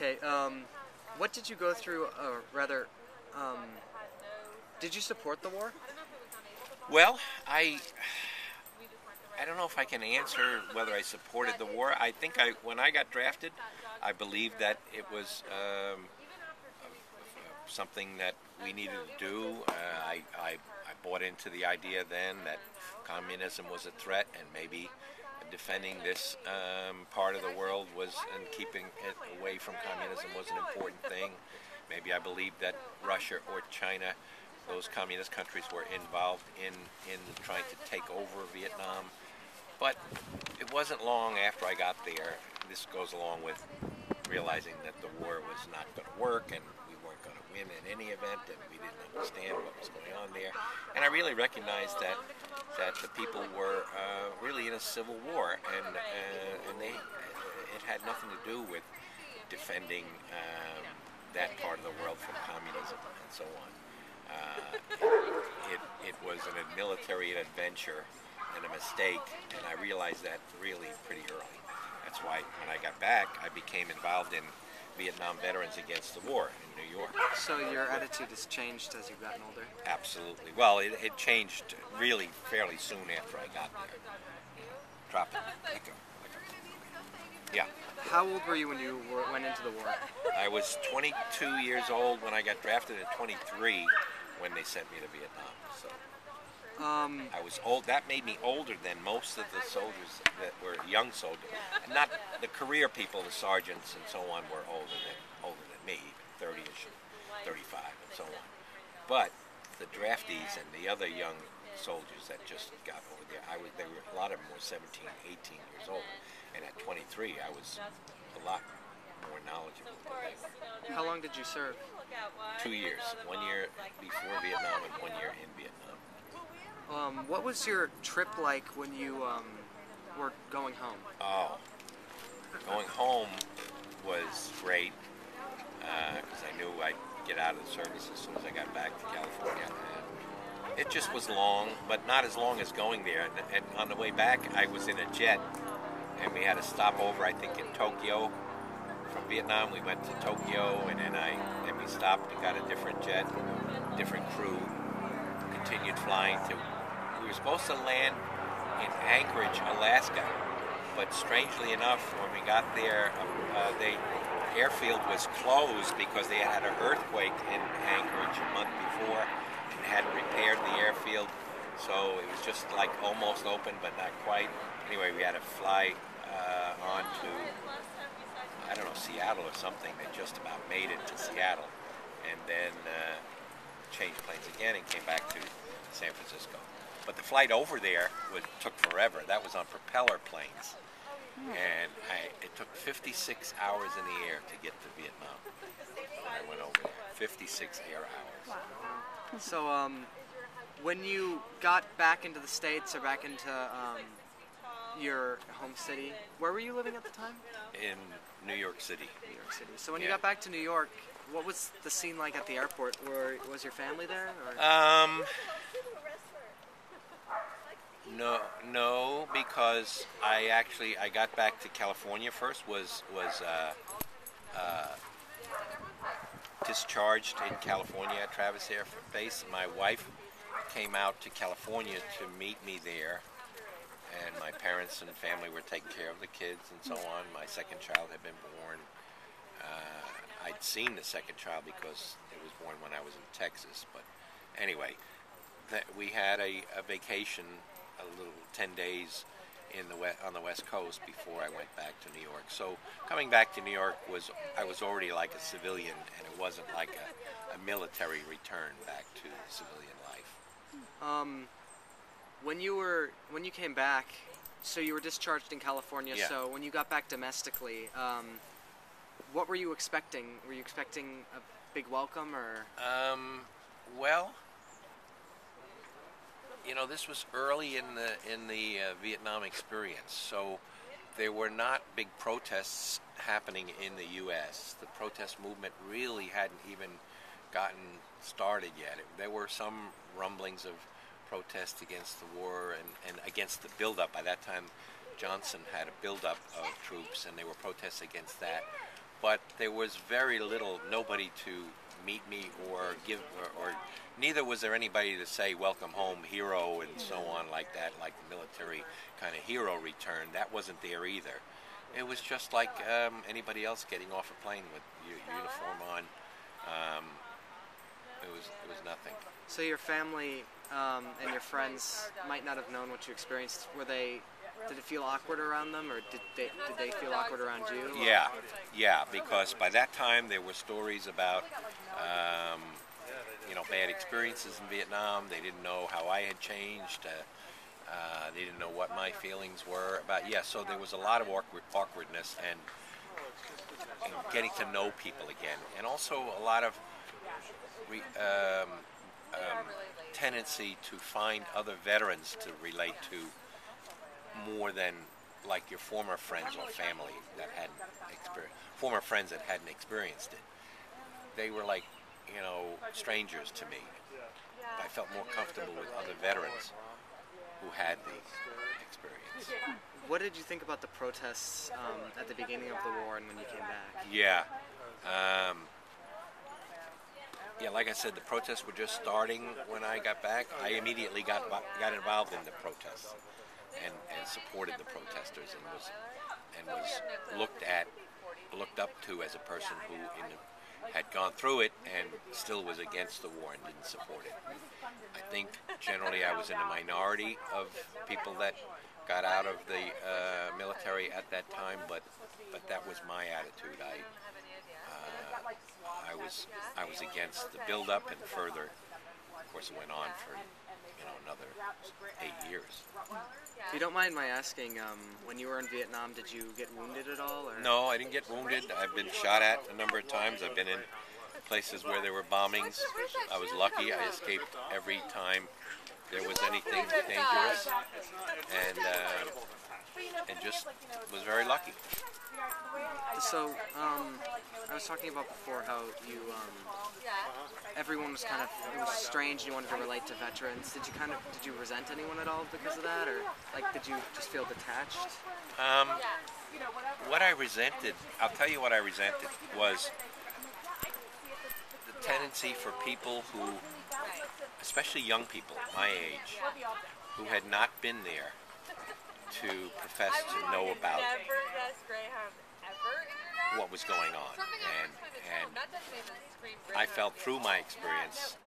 Okay, what did you go through, or rather, um, did you support the war? Well, I don't know if I can answer whether I supported the war. I think when I got drafted, I believed that it was something that we needed to do. I bought into the idea then that communism was a threat, and maybe defending this part of the world was, and keeping it away from communism was an important thing. Maybe I believed that Russia or China, those communist countries, were involved in trying to take over Vietnam. But it wasn't long after I got there. This goes along with realizing that the war was not going to work, and we weren't going to win in any event, and we didn't understand what was going on there. And I really recognized that the people were really in a civil war, and it had nothing to do with defending that part of the world from communism and so on. It was a military adventure and a mistake, and I realized that really pretty early. That's why when I got back, I became involved in Vietnam Veterans Against the War in New York. So your attitude has changed as you've gotten older? Absolutely. Well, it changed really fairly soon after I got there. Drop it. Let go. Yeah. How old were you when you went into the war? I was 22 years old when I got drafted, at 23 when they sent me to Vietnam. So I was old. That made me older than most of the soldiers that were young soldiers. Not the career people, the sergeants and so on, were older than me, 30ish, 35, and so on. But the draftees and the other young soldiers that just got over there, a lot of them were 17, 18 years old, and at 23, I was a lot more knowledgeable than they were. How long did you serve? 2 years. 1 year before Vietnam and 1 year in Vietnam. What was your trip like when you were going home? Oh, going home was great because I knew I'd get out of the service as soon as I got back to California. And it just was long, but not as long as going there. And on the way back, I was in a jet, and we had a stopover, I think, in Tokyo. From Vietnam, we went to Tokyo, and then we stopped and got a different jet, different crew, continued flying to. We were supposed to land in Anchorage, Alaska, but strangely enough, when we got there, the airfield was closed because they had an earthquake in Anchorage a month before and hadn't repaired the airfield, so it was just like almost open but not quite. Anyway, we had to fly on to, I don't know, Seattle or something. They just about made it to Seattle, and then changed planes again and came back to San Francisco. But the flight over there took forever. That was on propeller planes. And it took 56 hours in the air to get to Vietnam when I went over there. 56 air hours. Wow. So when you got back into the States or back into your home city, where were you living at the time? In New York City. New York City. So when you got back to New York, what was the scene like at the airport? Was your family there? Or? No, because I got back to California first. Was discharged in California at Travis Air Base. My wife came out to California to meet me there, and my parents and family were taking care of the kids and so on. My second child had been born. I'd seen the second child because it was born when I was in Texas. But anyway, we had a vacation, a little 10 days on the West Coast before I went back to New York. So coming back to New York I was already like a civilian, and it wasn't like a military return back to civilian life. When you came back, so you were discharged in California. Yeah. So when you got back domestically, what were you expecting? Were you expecting a big welcome, or? Well, this was early in the Vietnam experience, so there were not big protests happening in the U.S. The protest movement really hadn't even gotten started yet. There were some rumblings of protests against the war and against the buildup. By that time, Johnson had a buildup of troops, and there were protests against that. but there was very little, nobody to meet me or give, or neither was there anybody to say welcome home hero and so on like that, like the military kind of hero return. That wasn't there either. It was just like anybody else getting off a plane with your uniform on. It was nothing. So your family and your friends might not have known what you experienced. Did it feel awkward around them, or did they feel awkward around you? Yeah, because by that time there were stories about bad experiences in Vietnam. They didn't know how I had changed. They didn't know what my feelings were about. So there was a lot of awkwardness and getting to know people again, and also a lot of tendency to find other veterans to relate to more than like your former friends or family that hadn't experienced it. They were like, strangers to me. I felt more comfortable with other veterans who had the experience. What did you think about the protests at the beginning of the war and when you came back? Like I said, the protests were just starting when I got back. I immediately got involved in the protests and supported the protesters and was looked up to as a person who had gone through it and still was against the war and didn't support it. I think generally I was in a minority of people that got out of the military at that time, but that was my attitude. I was against the build-up, and further, of course, it went on for another 8 years. If you don't mind my asking, when you were in Vietnam, did you get wounded at all? Or? No, I didn't get wounded. I've been shot at a number of times. I've been in places where there were bombings. I was lucky. I escaped every time there was anything dangerous, and just was very lucky. So, I was talking about before how you, everyone was it was strange, you wanted to relate to veterans. Did you resent anyone at all because of that, or, did you just feel detached? What I resented, I'll tell you what I resented, was the tendency for people who, especially young people my age, who had not been there, to profess to know about what was going on, and I felt through my experience